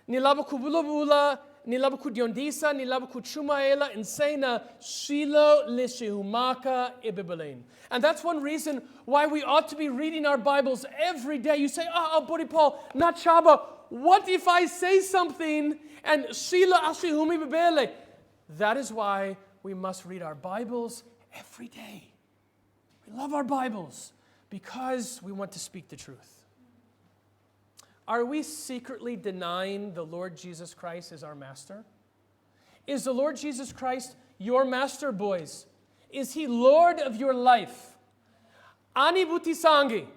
Ni labiku bulavula, ni labiku diondisa, ni labiku chumaela, insena, shilo lishihumaka ibibalain. And that's one reason why we ought to be reading our Bibles every day. You say, Buddy Paul, not Shaba. What if I say something and Shila Ashihumi Bebele? That is why we must read our Bibles every day. We love our Bibles because we want to speak the truth. Are we secretly denying the Lord Jesus Christ as our master? Is the Lord Jesus Christ your master, boys? Is he Lord of your life? Ani Butisangi,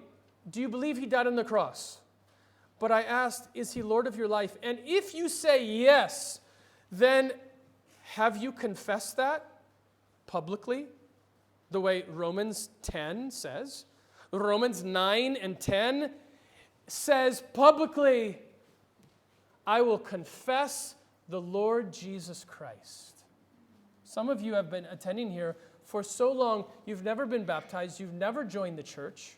do you believe he died on the cross? But I asked, is he Lord of your life? And if you say yes, then have you confessed that publicly? The way Romans 10 says. Romans 9 and 10 says publicly, I will confess the Lord Jesus Christ. Some of you have been attending here for so long, you've never been baptized, you've never joined the church.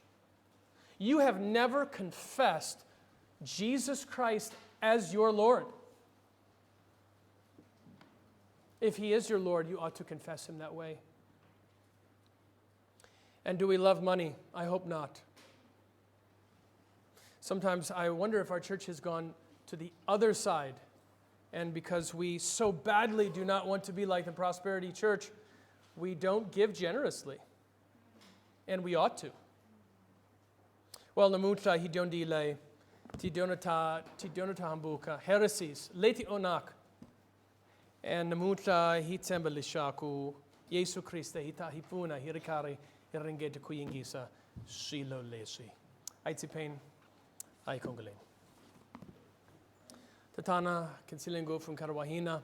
You have never confessed Jesus Christ as your Lord. If he is your Lord, you ought to confess him that way. And do we love money? I hope not. Sometimes I wonder if our church has gone to the other side And because we so badly do not want to be like the Prosperity Church, we don't give generously. And we ought to. Well, namuta hidondile, tidonata hambuka, heresies, leti onak, and namuta hitembelishaku, Yesu Christe hita hipuna hirikari hirengete kuyingisa shilo lesi. Aitipain, ay kongaling. Tatana, consilingo from Karawahina.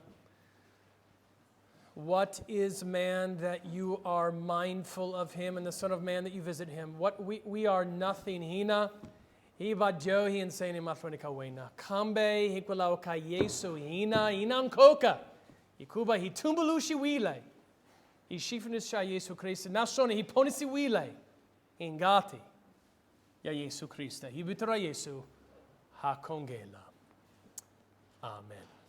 What is man that you are mindful of him, and the Son of Man that you visit him? What we are nothing. Hina, hiba johi insane matronika wena. Kambe hikulau ka Yesu hina inankoka. Ikuba hitumbulushi wile. Ishifinis sha Yesu Christe. Nashone hiponisi wile. Ingati. Ya Yesu Christe. Hibitra Yesu. Ha kongela. Amen.